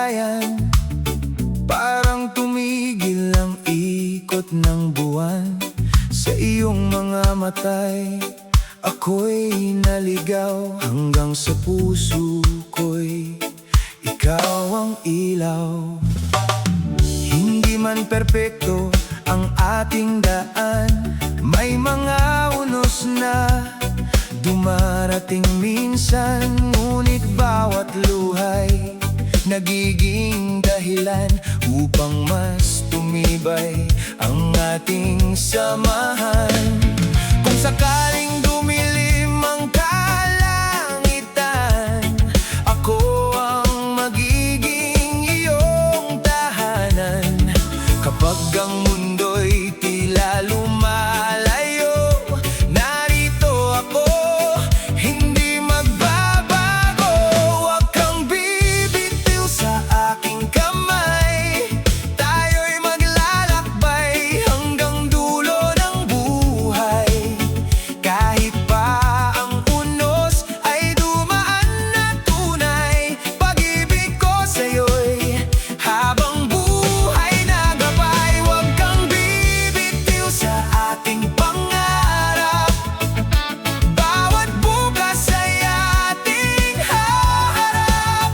kasigayan. Parang tumigil ang ikot ng buwan sa iyong mga matay. Ako'y naligaw hanggang sa puso ko'y ikaw ang ilaw. Hindi man perpekto ang ating daan, may mga unos na dumarating minsan. Ngunit bawat luhay nagiging dahilan upang mas tumibay ang ating samahan. Kung sakaling dumilim ang kalangitan, ako ang magiging iyong tahanan. Kapag ang mundo'y tila lumalayo, narito ako, hindi magbabago. Huwag kang bibitiw sa aking kamay, tayo'y maglalakbay hanggang dulo ng buhay. Kahit pa ang unos ay dumaan na tunay, pag-ibig ko sa'yo'y habang buhay na gabay. Huwag kang bibitiw sa ating pangarap, bawat bukas ay ating haharap.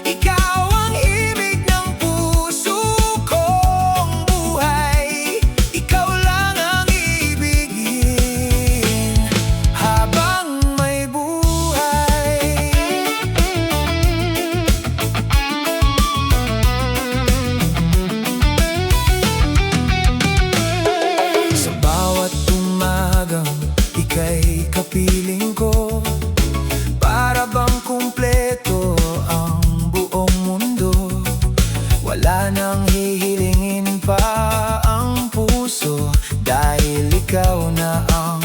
Ikaw ang ibig ng puso kong buhay, ikaw lang ang ibigin habang may buhay. Sa bawat umagang ika'y kapiling ko, para bang kumpleto ang buong mundo. Wala nang hihilingin pa ang puso, dahil ikaw na ang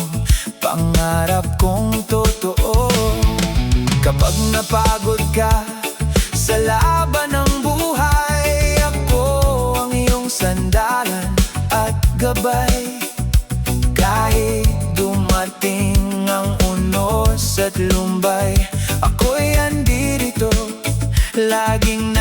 pangarap kong totoo. Kapag napagod ka sa laban ng buhay, ako ang iyong sandalan at gabay. Kahit dumating ang unos at lumbay, ako'y andirito, laging